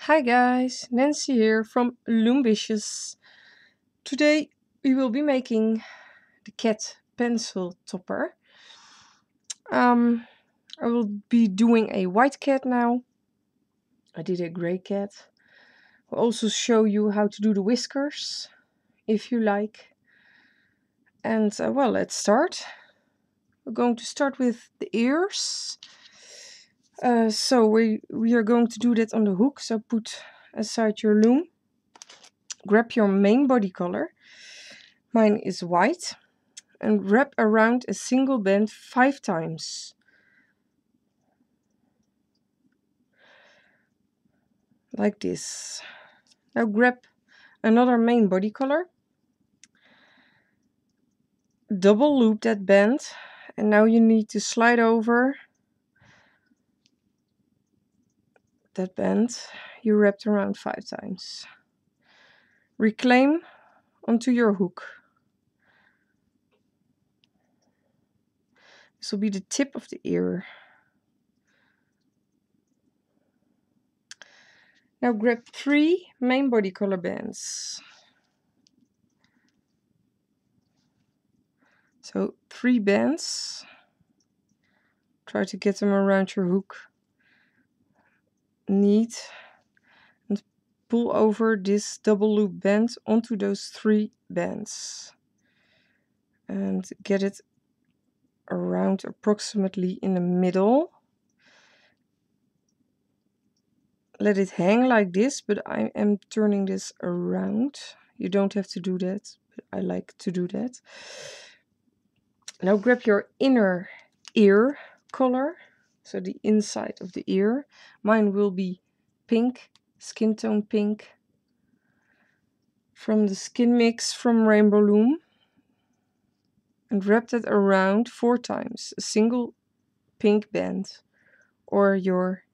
Hi guys, Nancy here from Loombicious. Today we will be making the cat pencil topper. I will be doing a white cat now. I did a grey cat. I'll also show you how to do the whiskers, if you like. And well, let's start. We're going to start with the ears. So we are going to do that on the hook. So put aside your loom. Grab your main body color. Mine is white. And wrap around a single band 5 times. Like this. Now grab another main body color. Double loop that band. And now you need to slide over that band you wrapped around 5 times. Reclaim onto your hook. This will be the tip of the ear. Now grab 3 main body color bands. So 3 bands. Try to get them around your hook. Neat. And pull over this double loop band onto those 3 bands. And get it around approximately in the middle. Let it hang like this, but I am turning this around. You don't have to do that, but I like to do that. Now grab your inner ear color, so the inside of the ear. Mine will be pink, skin tone pink, from the skin mix from Rainbow Loom. And wrap that around 4 times, a single pink band, or your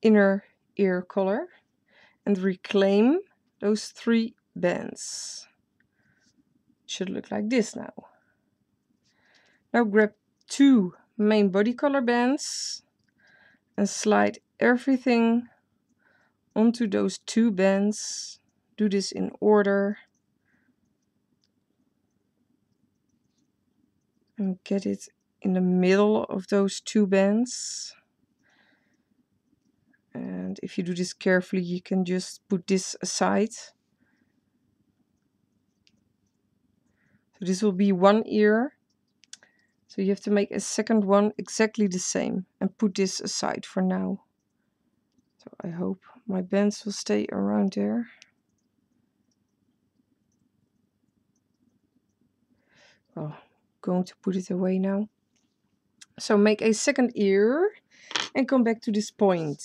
inner ear color, and reclaim those 3 bands. It should look like this now. Now grab 2 main body color bands and slide everything onto those 2 bands. Do this in order and get it in the middle of those 2 bands. And if you do this carefully, you can just put this aside. So this will be one ear. So you have to make a second one exactly the same and put this aside for now. So I hope my bands will stay around there. Oh, going to put it away now. So make a second ear and come back to this point.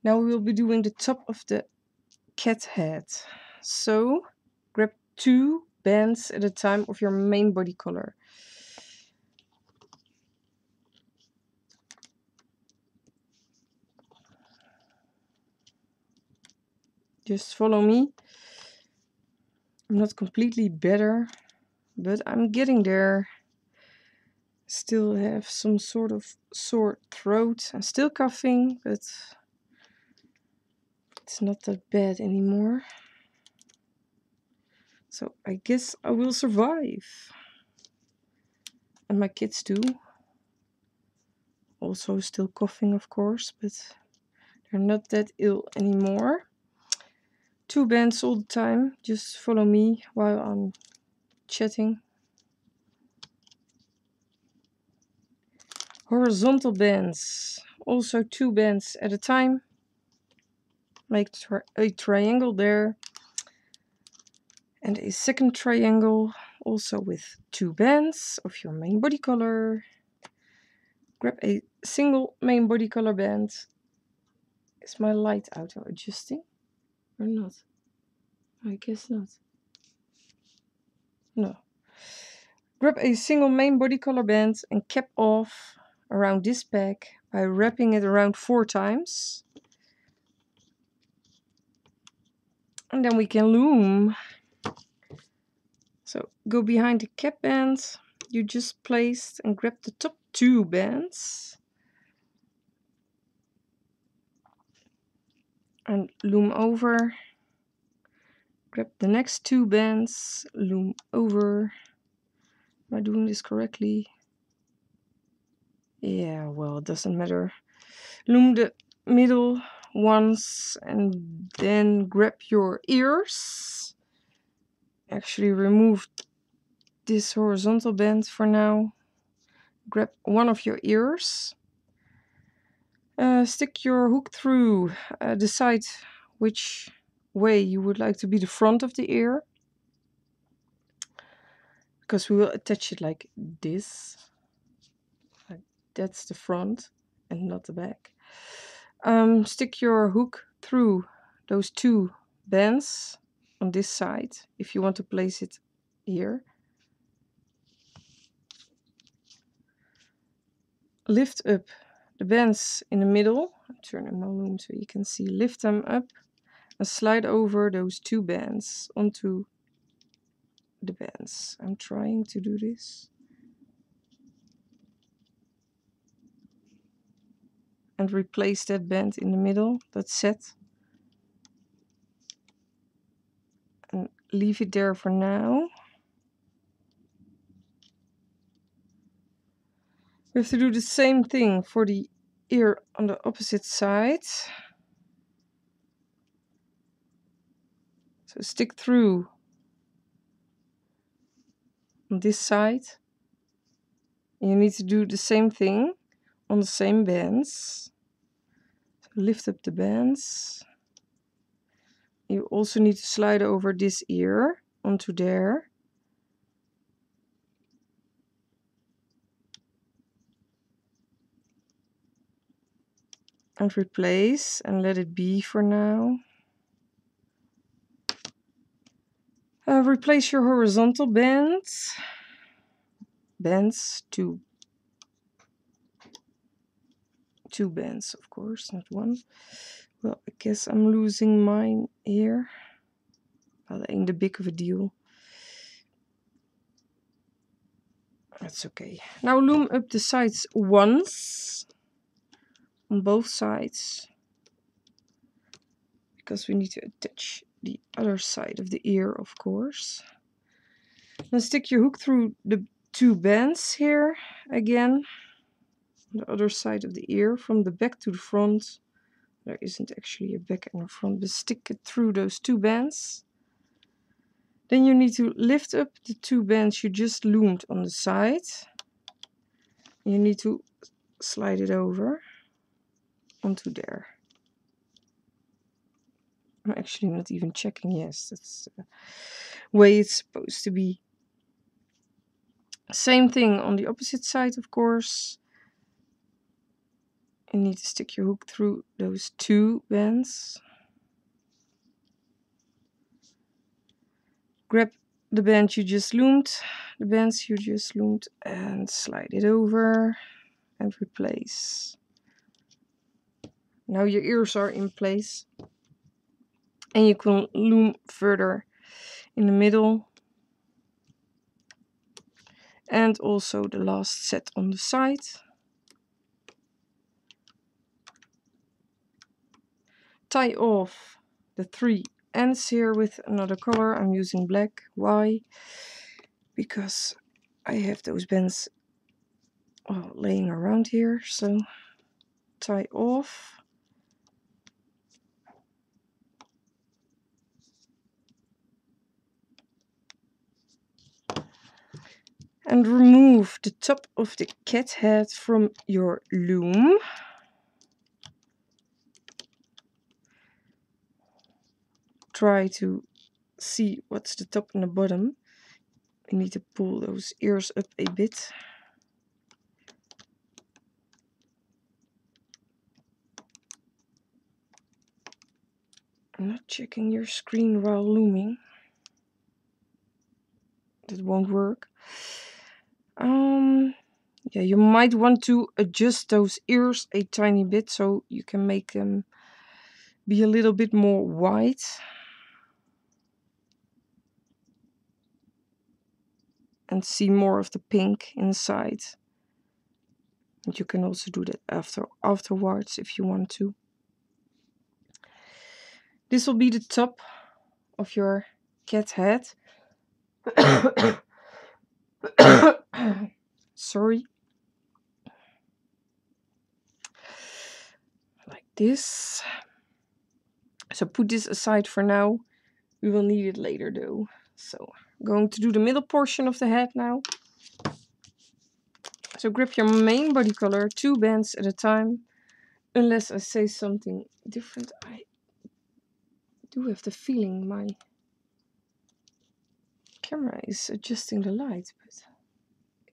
Now we will be doing the top of the cat head. So grab 2 bands at a time of your main body color. Just follow me. I'm not completely better, but I'm getting there. Still have some sort of sore throat. I'm still coughing, but it's not that bad anymore. So I guess I will survive. And my kids too. Also still coughing, of course, but they're not that ill anymore. 2 bands all the time. Just follow me while I'm chatting. Horizontal bands. Also 2 bands at a time. Make a triangle there. And a second triangle, also with 2 bands of your main body color. Grab a single main body color band. Is my light auto adjusting or not? I guess not. No. Grab a single main body color band and cap off around this pack by wrapping it around 4 times. And then we can loom. So go behind the cap band you just placed and grab the top 2 bands. and loom over. Grab the next 2 bands, loom over. Am I doing this correctly? Yeah, well, it doesn't matter. Loom the middle ones and then grab your ears. Actually remove this horizontal band for now. Grab one of your ears. Stick your hook through. Decide which way you would like to be the front of the ear, because we will attach it like this. That's the front and not the back. Stick your hook through those 2 bands on this side if you want to place it here. Lift up the bands in the middle. Turn in my loom so you can see. Lift them up and slide over those 2 bands onto the bands. I'm trying to do this. And replace that band in the middle, that's set. And leave it there for now. We have to do the same thing for the ear on the opposite side. So stick through on this side. You need to do the same thing on the same bands. So lift up the bands. You also need to slide over this ear onto there. And replace and let it be for now. Replace your horizontal bands. Two bands, of course, not one. Well, I guess I'm losing mine here. Well, that ain't a big of a deal. That's okay. Now loom up the sides once on both sides, because we need to attach the other side of the ear, of course. Then stick your hook through the 2 bands here again, on the other side of the ear, from the back to the front. There isn't actually a back and a front, but stick it through those 2 bands. Then you need to lift up the 2 bands you just loomed on the side. You need to slide it over onto there. I'm actually not even checking. Yes, that's the way it's supposed to be. Same thing on the opposite side, of course. You need to stick your hook through those 2 bands. Grab the band you just loomed, and slide it over and replace. Now your ears are in place. And you can loom further in the middle. And also the last set on the side. Tie off the 3 ends here with another color. I'm using black. Why? Because I have those bands laying around here. So tie off. And remove the top of the cat head from your loom. Try to see what's the top and the bottom. You need to pull those ears up a bit. I'm not checking your screen while looming. That won't work. Yeah, you might want to adjust those ears a tiny bit so you can make them be a little bit more wide. And see more of the pink inside. And you can also do that afterwards if you want to. This will be the top of your cat head. Sorry. Like this. So put this aside for now. We will need it later though. So I'm going to do the middle portion of the head now. So grab your main body color, 2 bands at a time. Unless I say something different, I do have the feeling my camera is adjusting the light, but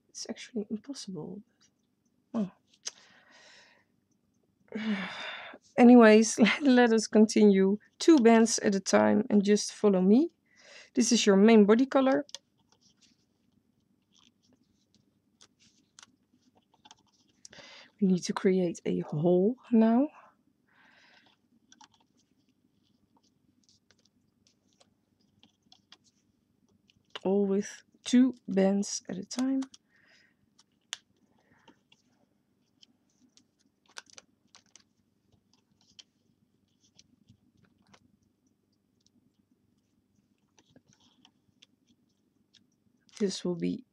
it's actually impossible. Oh. Anyways, let us continue. 2 bands at a time and just follow me. This is your main body color. We need to create a hole now. All with 2 bands at a time. This will be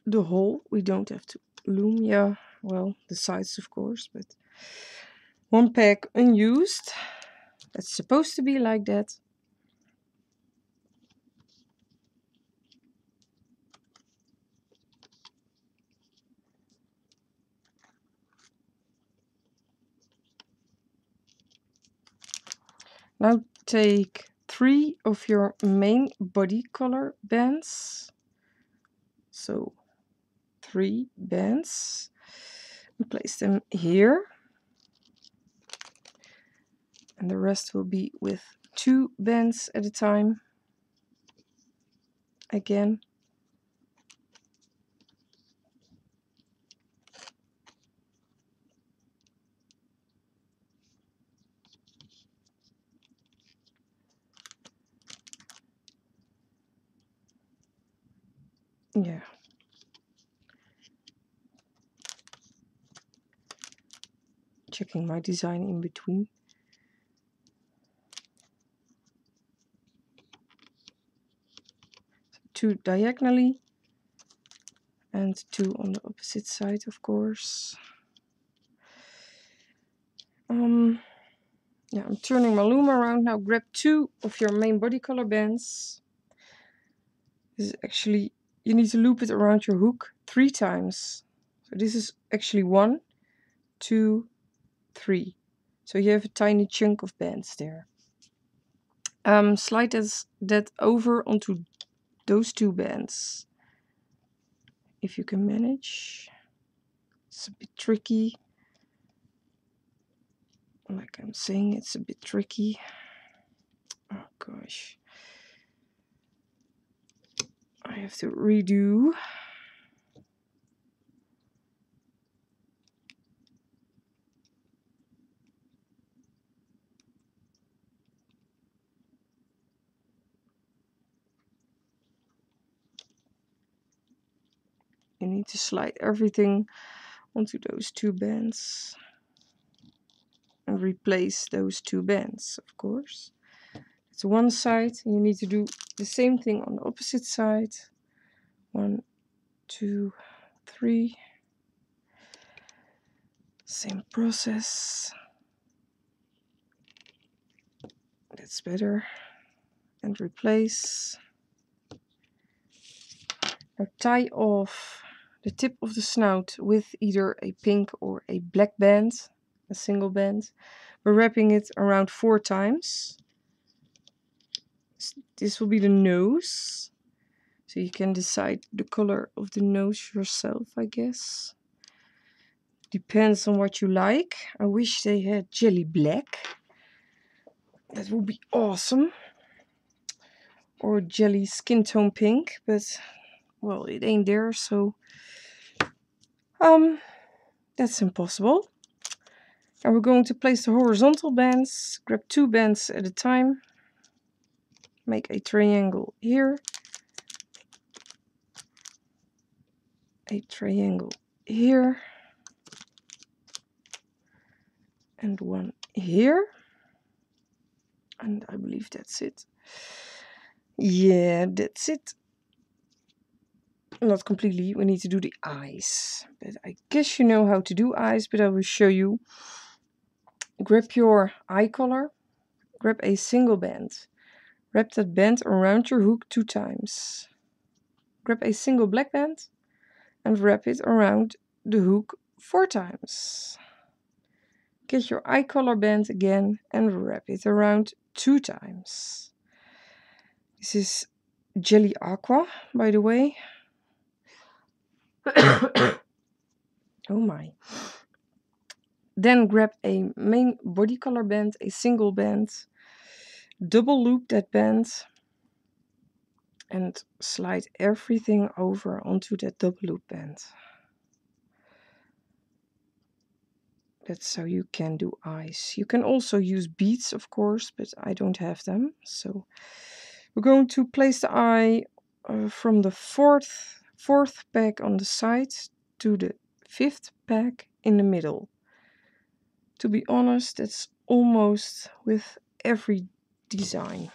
the hole. We don't have to loom. Yeah, well, the sides of course, but 1 pack unused. That's supposed to be like that. Now take 3 of your main body color bands. So 3 bands. And place them here. And the rest will be with 2 bands at a time. Again. Yeah. Checking my design in between. So 2 diagonally and 2 on the opposite side, of course. Yeah, I'm turning my loom around now. Grab 2 of your main body color bands. This is actually, you need to loop it around your hook 3 times. So this is actually 1, 2, 3. So you have a tiny chunk of bands there. Slide that over onto those 2 bands. If you can manage. It's a bit tricky. Like I'm saying, it's a bit tricky. Oh gosh. I have to redo. You need to slide everything onto those 2 bands. And replace those 2 bands, of course. It's one side. You need to do the same thing on the opposite side. 1, 2, 3. Same process. That's better. And replace. Now tie off the tip of the snout with either a pink or a black band, a single band. We're wrapping it around 4 times. This will be the nose. So you can decide the color of the nose yourself, I guess. Depends on what you like. I wish they had jelly black. That would be awesome. Or jelly skin tone pink, but well, it ain't there, so that's impossible. And we're going to place the horizontal bands. Grab 2 bands at a time. Make a triangle here. A triangle here. And 1 here. And I believe that's it. Yeah, that's it. Not completely, we need to do the eyes. But I guess you know how to do eyes, but I will show you. Grab your eye collar, grab a single band. Wrap that band around your hook 2 times. Grab a single black band and wrap it around the hook 4 times. Get your eye collar band again and wrap it around 2 times. This is Jelly Aqua, by the way. Oh my. Then grab a main body collar band, a single band, double loop that band, and slide everything over onto that double loop band. That's how you can do eyes. You can also use beads, of course, but I don't have them. So we're going to place the eye from the fourth peg on the side to the 5th peg in the middle. To be honest, that's almost with every design.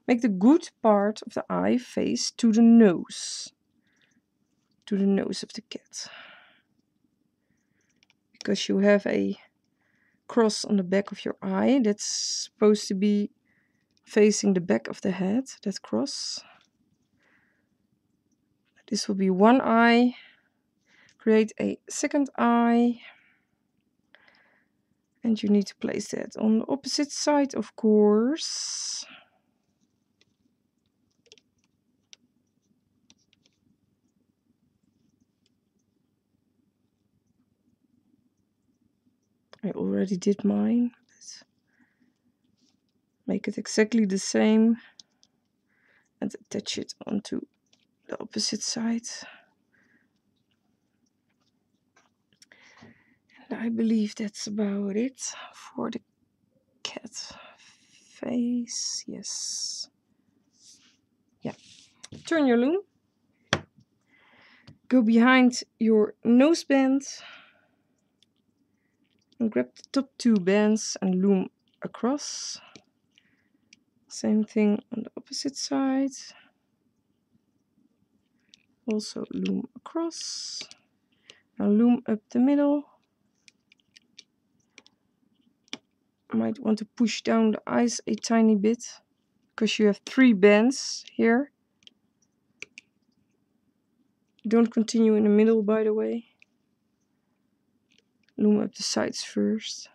Make the good part of the eye face to the nose of the cat. Because you have a cross on the back of your eye that's supposed to be facing the back of the head, that cross. This will be one eye. Create a second eye. And you need to place that on the opposite side, of course. I already did mine, but make it exactly the same and attach it onto the opposite side. And I believe that's about it for the cat face. Yes. Yeah. Turn your loom. Go behind your nose band and grab the top 2 bands and loom across. Same thing on the opposite side. Also loom across. Now loom up the middle. Might want to push down the eyes a tiny bit because you have 3 bands here. Don't continue in the middle, by the way. Loom up the sides first.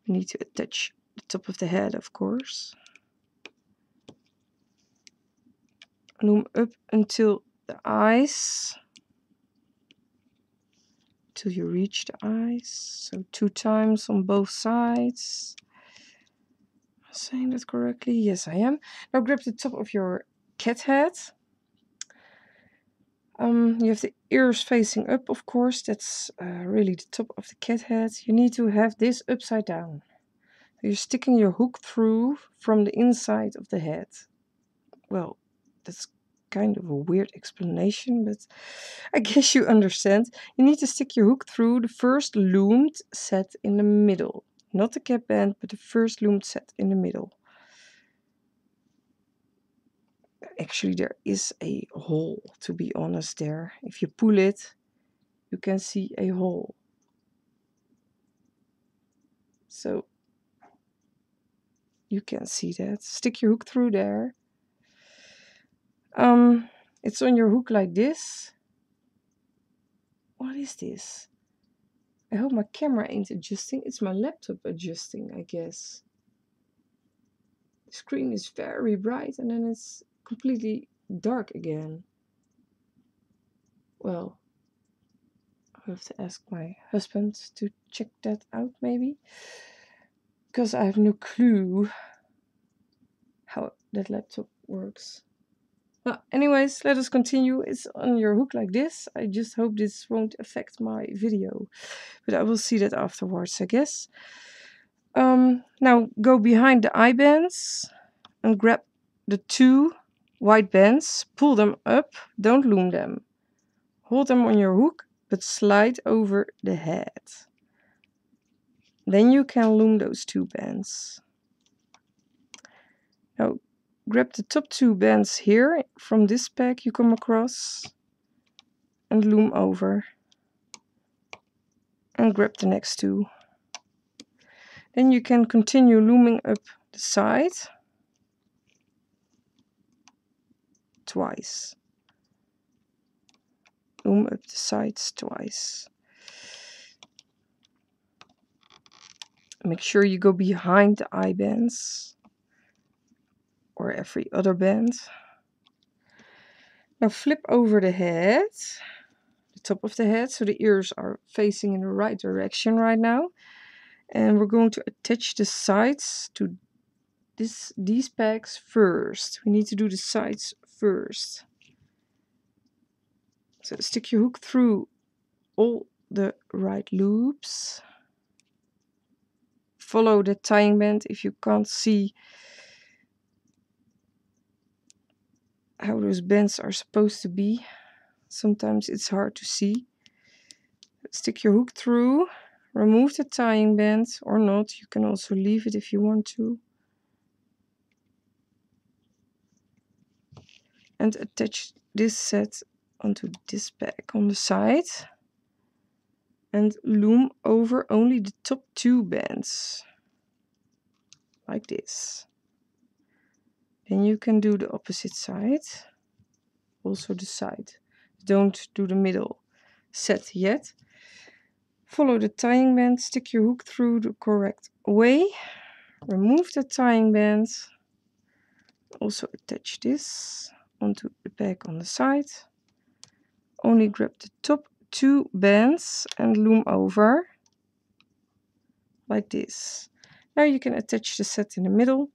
You need to attach the top of the head, of course. Loom up until the eyes, till you reach the eyes. So 2 times on both sides. Am I saying that correctly? Yes, I am. Now grab the top of your cat head. You have the ears facing up, of course. That's really the top of the cat head. You need to have this upside down. So you're sticking your hook through from the inside of the head. Well, that's kind of a weird explanation, but I guess you understand. You need to stick your hook through the first loomed set in the middle. Not the cap band, but the first loomed set in the middle. Actually, there is a hole, to be honest, there. If you pull it, you can see a hole. So you can see that. Stick your hook through there. It's on your hook like this. What is this? I hope my camera ain't adjusting. It's my laptop adjusting, I guess. The screen is very bright and then it's completely dark again. Well, I have to ask my husband to check that out maybe. Because I have no clue how that laptop works. Anyways, let us continue. It's on your hook like this. I just hope this won't affect my video. But I will see that afterwards, I guess. Now go behind the eye bands and grab the 2 white bands. Pull them up. Don't loom them. Hold them on your hook, but slide over the head. Then you can loom those 2 bands. Now grab the top 2 bands here from this pack you come across and loom over. And grab the next 2. Then you can continue looming up the side twice. Loom up the sides twice. Make sure you go behind the eye bands or every other band. Now flip over the head, the top of the head, so the ears are facing in the right direction right now. And we're going to attach the sides to these pegs first. We need to do the sides first. So stick your hook through all the right loops. Follow the tying band if you can't see how those bands are supposed to be. Sometimes it's hard to see. Stick your hook through, remove the tying band or not. You can also leave it if you want to. And attach this set onto this peg on the side. And loom over only the top 2 bands. Like this. Then you can do the opposite side. Also the side. Don't do the middle set yet. Follow the tying band, stick your hook through the correct way. Remove the tying band. Also attach this onto the peg on the side. Only grab the top 2 bands and loom over. Like this. Now you can attach the set in the middle.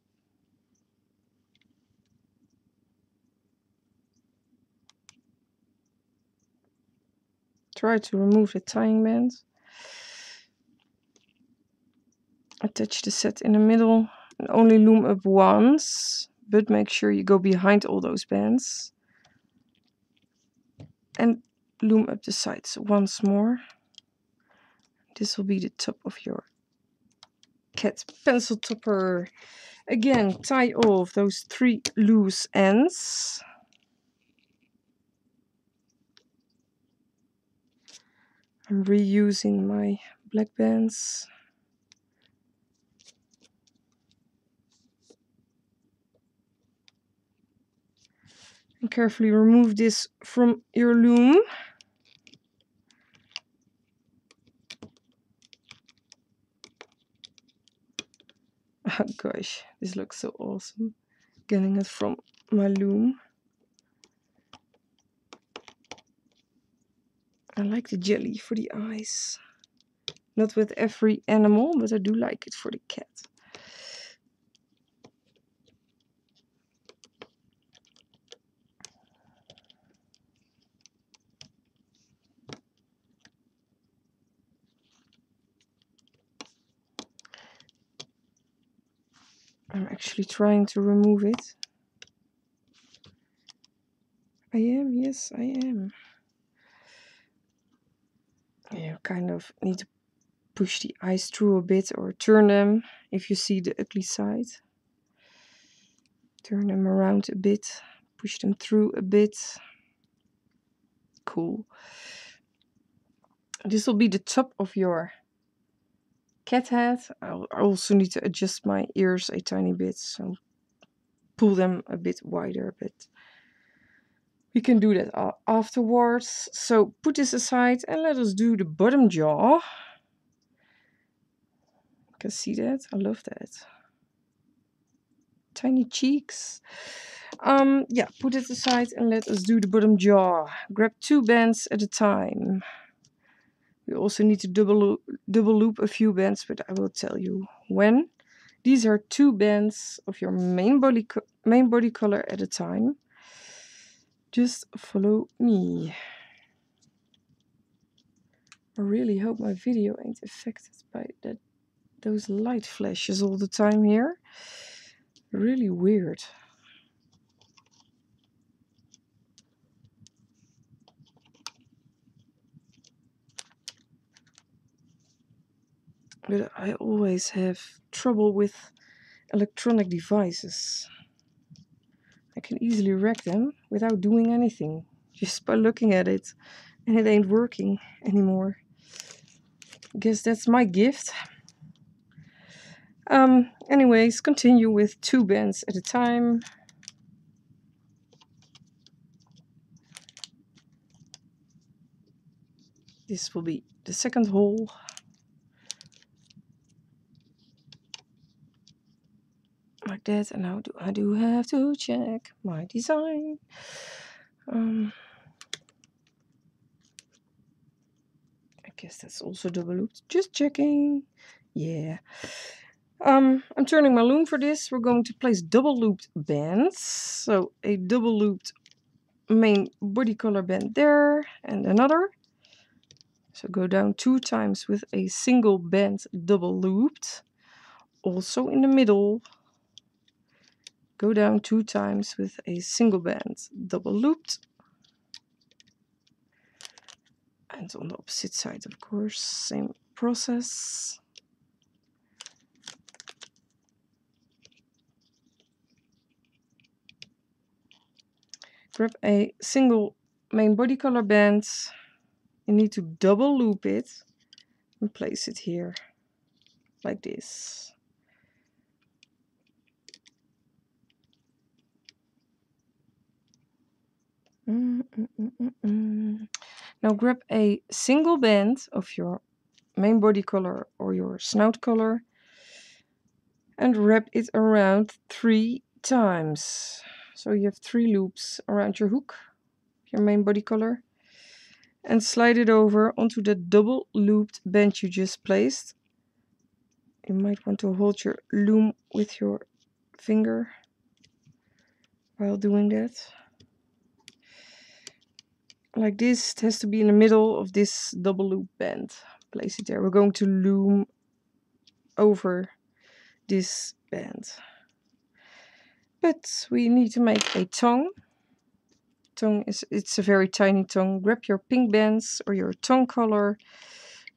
Try to remove the tying band. Attach the set in the middle and only loom up once, but make sure you go behind all those bands. And loom up the sides once more. This will be the top of your cat pencil topper. Again, tie off those 3 loose ends. I'm reusing my black bands. And carefully remove this from your loom. Oh gosh, this looks so awesome. Getting it from my loom. I like the jelly for the eyes. Not with every animal, but I do like it for the cat. I'm actually trying to remove it. I am, yes, I am. You kind of need to push the eyes through a bit or turn them if you see the ugly side. Turn them around a bit, push them through a bit. Cool. This will be the top of your cat head. I also need to adjust my ears a tiny bit, so pull them a bit wider, but we can do that afterwards. So put this aside and let us do the bottom jaw. You can see that? I love that. Tiny cheeks. Yeah, put it aside and let us do the bottom jaw. Grab 2 bands at a time. We also need to double loop a few bands, but I will tell you when. These are 2 bands of your main body color at a time. Just follow me. I really hope my video ain't affected by those light flashes all the time here. Really weird. But I always have trouble with electronic devices. I can easily wreck them without doing anything, just by looking at it, and it ain't working anymore. I guess that's my gift. Anyways, continue with 2 bands at a time. This will be the second hole. Like that, and now I do have to check my design. I guess that's also double looped. Just checking. Yeah. I'm turning my loom for this. We're going to place double looped bands. So a double looped main body color band there and another. So go down 2 times with a single band double looped. Also in the middle, go down 2 times with a single band double looped. And on the opposite side, of course, same process. Grab a single main body color band. You need to double loop it and place it here, like this. Now grab a single band of your main body color or your snout color and wrap it around 3 times. So you have 3 loops around your hook, your main body color, and slide it over onto the double looped band you just placed. You might want to hold your loom with your finger while doing that. Like this, it has to be in the middle of this double loop band. Place it there. We're going to loom over this band. But we need to make a tongue. It's a very tiny tongue. Grab your pink bands or your tongue color,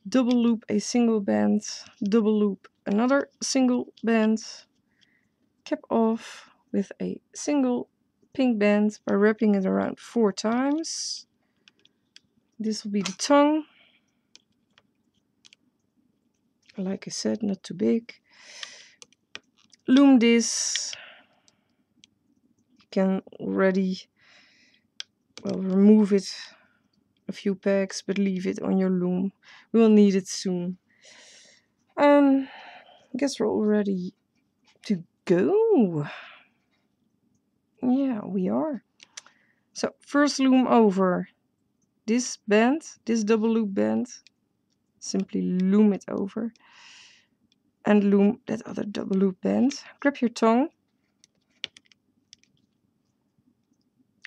double loop a single band, double loop another single band, cap off with a single pink band by wrapping it around 4 times. This will be the tongue. Like I said, not too big. Loom this. You can already, well, remove it a few pegs, but leave it on your loom. We will need it soon. I guess we're all ready to go. Yeah, we are. So first loom over this band, this double loop band. Simply loom it over. And loom that other double loop band. Grab your tongue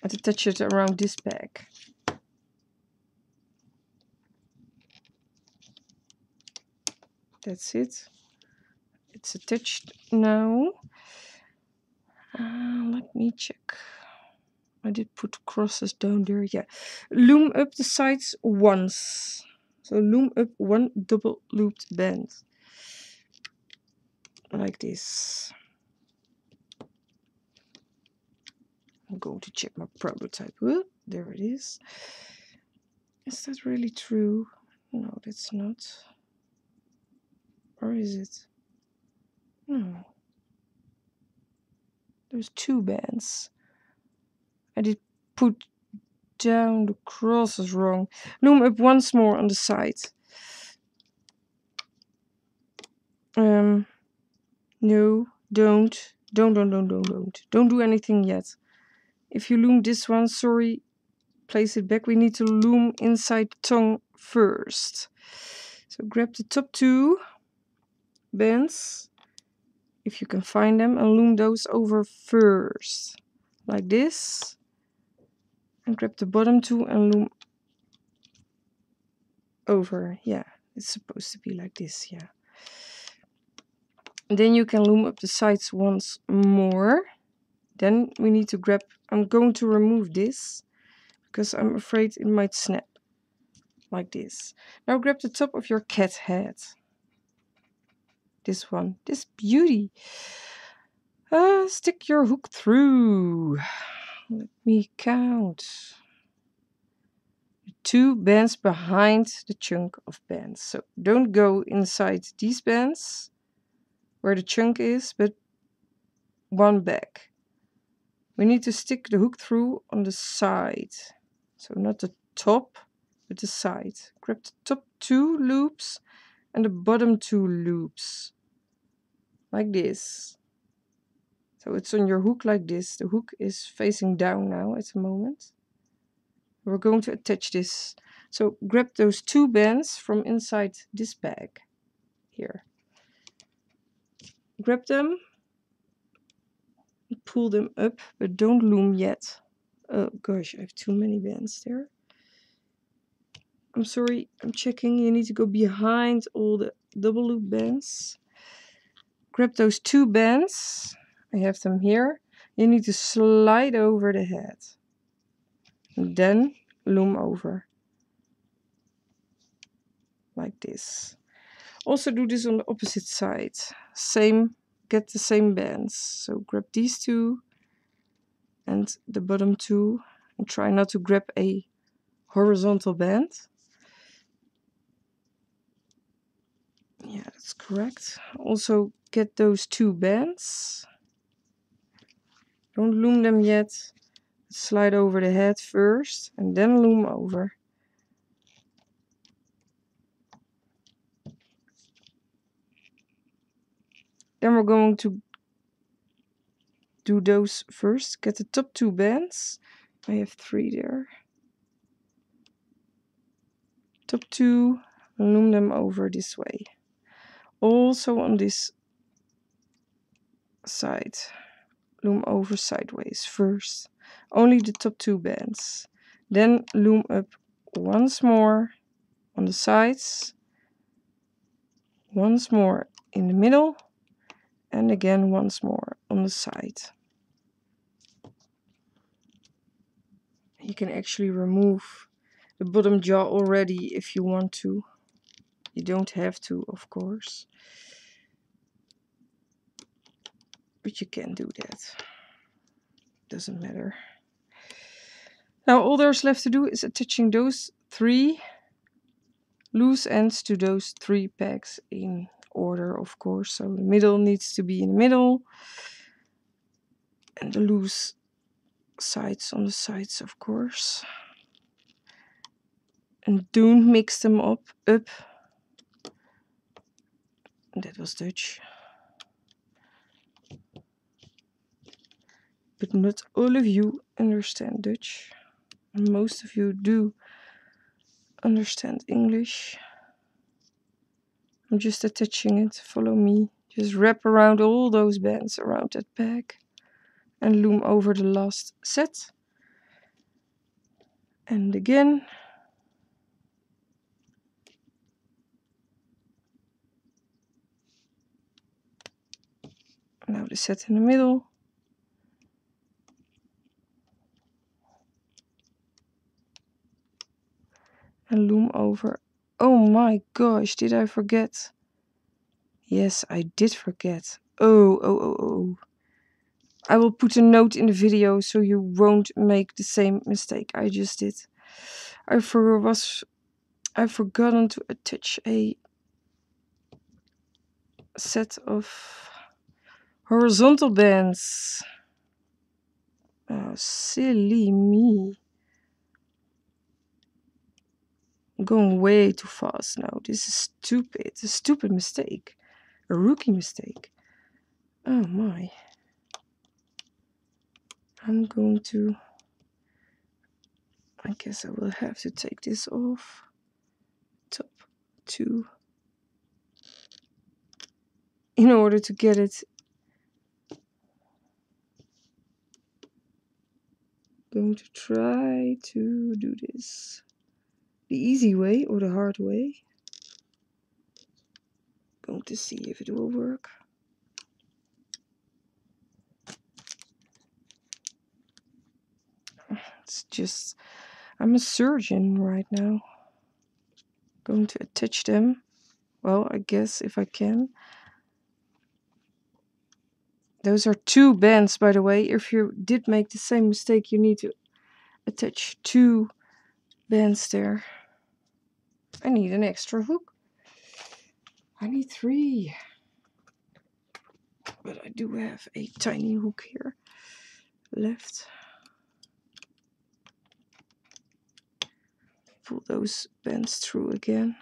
and attach it around this peg. That's it. It's attached now. Let me check. I did put crosses down there. Yeah. Loom up the sides once. So loom up 1 double looped band. Like this. I'm going to check my prototype. Oh, there it is. Is that really true? No, that's not. Or is it? No. There's 2 bands. I did put down the crosses wrong. Loom up once more on the side. No, don't do anything yet. If you loom this one, sorry, place it back. We need to loom inside the tongue first. So grab the top 2 bands, if you can find them, and loom those over first, like this. And grab the bottom 2 and loom over. Yeah, it's supposed to be like this, yeah. And then you can loom up the sides once more. Then we need to grab, I'm going to remove this because I'm afraid it might snap. Like this. Now grab the top of your cat head. This one, this beauty. Stick your hook through. Let me count. 2 bands behind the chunk of bands. So don't go inside these bands where the chunk is, but 1 back. We need to stick the hook through on the side. So not the top, but the side. Grab the top 2 loops and the bottom 2 loops. Like this. So it's on your hook like this. The hook is facing down now at the moment. We're going to attach this. So grab those 2 bands from inside this bag. Here. Grab them. Pull them up, but don't loom yet. Oh gosh, I have too many bands there. I'm sorry, I'm checking. You need to go behind all the double loop bands. Grab those 2 bands. I have them here. You need to slide over the head. And then loom over. Like this. Also do this on the opposite side. Same, get the same bands. So grab these 2 and the bottom 2. And try not to grab a horizontal band. Yeah, that's correct. Also get those 2 bands. Don't loom them yet. Slide over the head first and then loom over. Then we're going to do those first. Get the top 2 bands. I have 3 there. Top 2, loom them over this way. Also on this side, loom over sideways first. Only the top 2 bands. Then loom up once more on the sides, once more in the middle, and again once more on the side. You can actually remove the bottom jaw already if you want to. You don't have to, of course, but you can do that. Doesn't matter. Now all there's left to do is attaching those 3 loose ends to those 3 pegs in order, of course. So the middle needs to be in the middle and the loose sides on the sides, of course. And don't mix them up. That was Dutch. But not all of you understand Dutch. And most of you do understand English. I'm just attaching it. Follow me. Just wrap around all those bands around that peg. And loom over the last set. And again. Now the set in the middle. And loom over. Oh my gosh, did I forget? Yes, I did forget. Oh. I will put a note in the video so you won't make the same mistake I just did. I've forgotten to attach a set of horizontal bands. Oh, silly me. I'm going way too fast now. This is stupid. It's a stupid mistake. A rookie mistake. Oh my. I'm going to... I guess I will have to take this off. Top 2. In order to get it. Going to try to do this the easy way or the hard way. Going to see if it will work. It's just, I'm a surgeon right now. Going to attach them. Well, I guess if I can. Those are 2 bands, by the way. If you did make the same mistake, you need to attach 2 bands there. I need an extra hook. I need 3. But I do have a tiny hook here left. Pull those bands through again.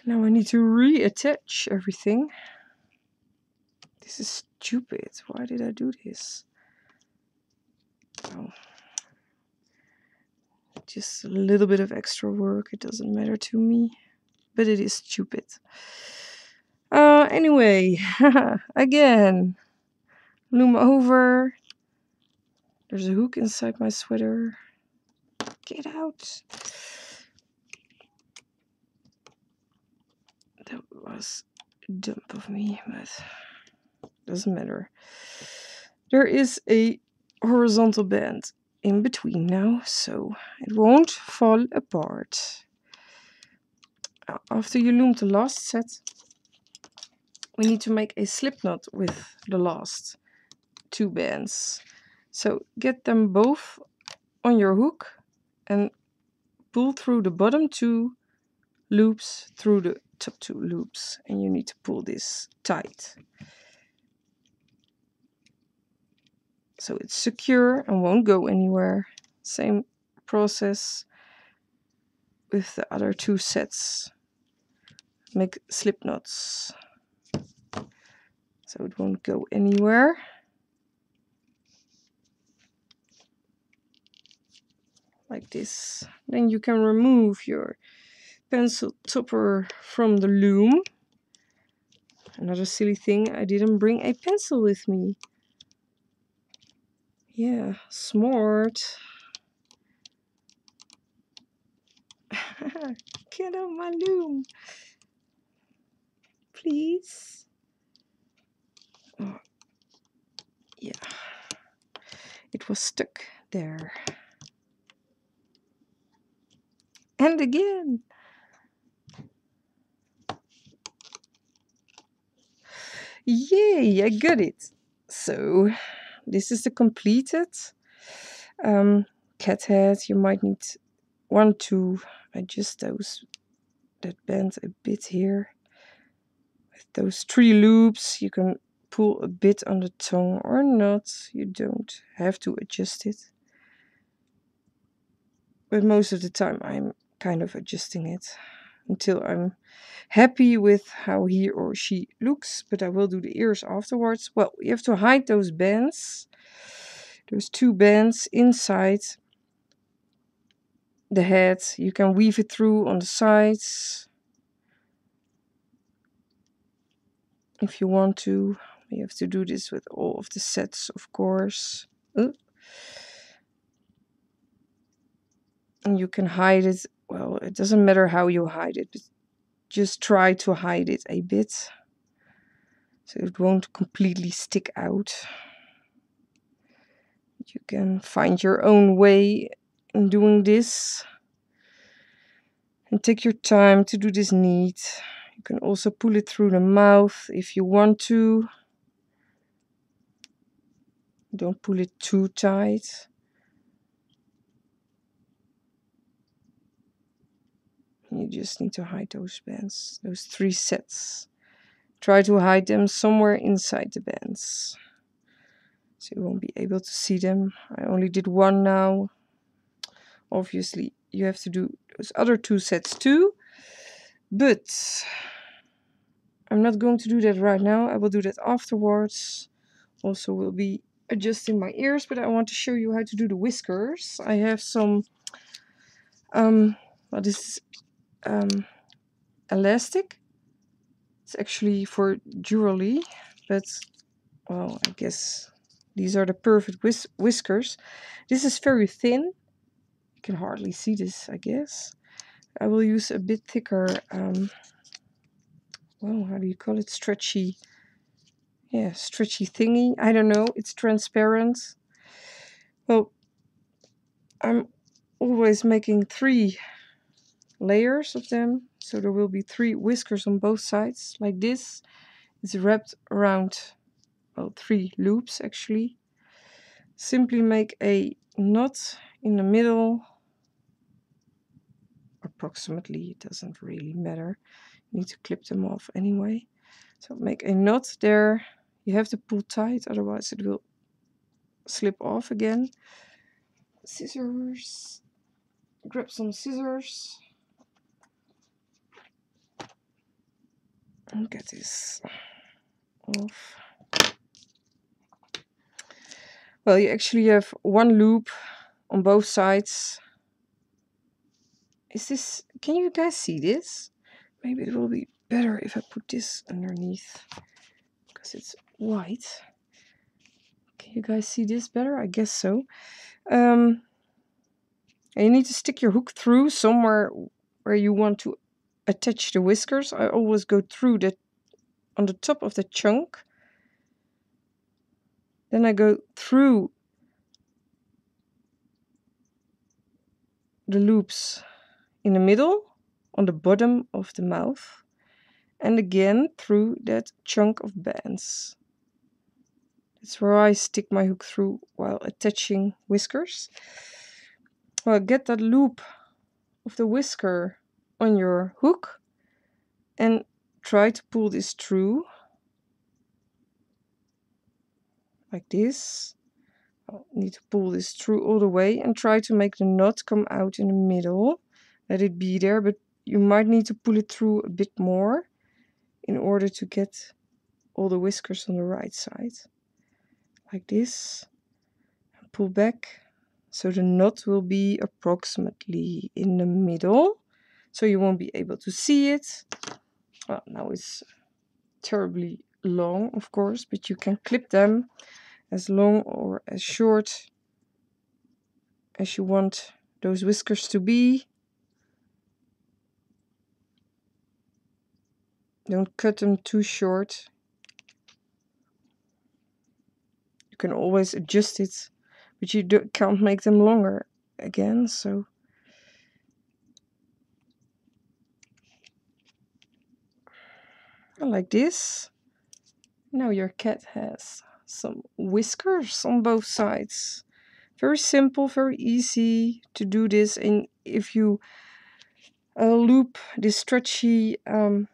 Now I need to reattach everything. This is stupid. Why did I do this? Oh. Just a little bit of extra work. It doesn't matter to me. But it is stupid. Anyway, again. Loom over. There's a hook inside my sweater. Get out. That was dumb of me, but doesn't matter. There is a horizontal band in between now, so it won't fall apart. After you loom the last set, we need to make a slip knot with the last 2 bands. So get them both on your hook and pull through the bottom 2 loops through the top 2 loops, and you need to pull this tight so it's secure and won't go anywhere. Same process with the other 2 sets. Make slip knots so it won't go anywhere. Like this. Then you can remove your pencil topper from the loom. Another silly thing, I didn't bring a pencil with me. Yeah, smart. Get on my loom, please. Oh, yeah, it was stuck there. And again. Yay, I got it. So this is the completed cat head. You might want to adjust that band a bit here. With those 3 loops, you can pull a bit on the tongue or not. You don't have to adjust it. But most of the time I'm kind of adjusting it until I'm happy with how he or she looks. But I will do the ears afterwards. Well, you have to hide those bands. Those 2 bands inside the head. You can weave it through on the sides if you want to. You have to do this with all of the sets, of course. And you can hide it. Well, it doesn't matter how you hide it, but just try to hide it a bit so it won't completely stick out. You can find your own way in doing this and take your time to do this neat. You can also pull it through the mouth if you want to. Don't pull it too tight. You just need to hide those bands, those 3 sets. Try to hide them somewhere inside the bands, so you won't be able to see them. I only did 1 now. Obviously, you have to do those other 2 sets too, but I'm not going to do that right now. I will do that afterwards. Also, will be adjusting my ears, but I want to show you how to do the whiskers. I have some this is elastic. It's actually for jewelry, but well, I guess these are the perfect whiskers. This is very thin. You can hardly see this, I guess. I will use a bit thicker, well, how do you call it? Stretchy. Yeah, stretchy thingy. I don't know. It's transparent. Well, I'm always making 3 layers of them. So there will be 3 whiskers on both sides, like this. It's wrapped around, well, 3 loops actually. Simply make a knot in the middle. Approximately, it doesn't really matter. You need to clip them off anyway. So make a knot there. You have to pull tight, otherwise it will slip off again. Scissors. Grab some scissors. And get this off. Well, you actually have 1 loop on both sides. Is this, can you guys see this? Maybe it will be better if I put this underneath, because it's white. Can you guys see this better? I guess so. And you need to stick your hook through somewhere where you want to attach the whiskers. I always go through that on the top of the chunk. Then I go through the loops in the middle on the bottom of the mouth, and again through that chunk of bands. That's where I stick my hook through while attaching whiskers. Well, get that loop of the whisker on your hook and try to pull this through like this. I need to pull this through all the way and try to make the knot come out in the middle. Let it be there, but you might need to pull it through a bit more in order to get all the whiskers on the right side. Like this. And pull back. So the knot will be approximately in the middle. So you won't be able to see it. Well, now it's terribly long, of course, but you can clip them as long or as short as you want those whiskers to be. Don't cut them too short. You can always adjust it, but you can't make them longer again, so like this. Now your cat has some whiskers on both sides. Very simple, very easy to do this. And if you loop this stretchy, how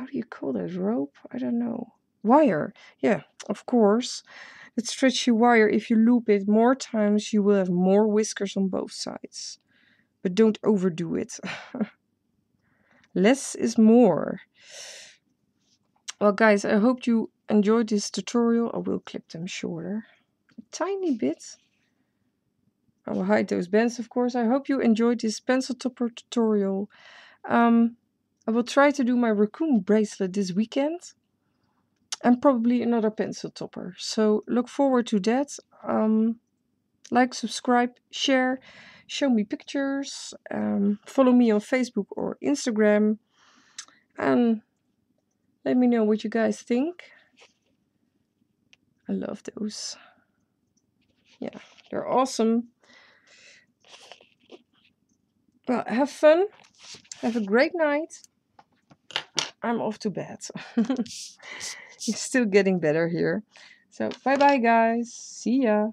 do you call that, rope? I don't know. Wire. Yeah, of course. That stretchy wire, if you loop it more times, you will have more whiskers on both sides. But don't overdo it. Less is more. Well, guys, I hope you enjoyed this tutorial. I will clip them shorter. A tiny bit. I will hide those bands, of course. I hope you enjoyed this pencil topper tutorial. I will try to do my raccoon bracelet this weekend. And probably another pencil topper. So look forward to that. Like, subscribe, share, show me pictures. Follow me on Facebook or Instagram. And let me know what you guys think. I love those. Yeah, they're awesome. Well, have fun. Have a great night. I'm off to bed. It's still getting better here. So bye bye guys. See ya.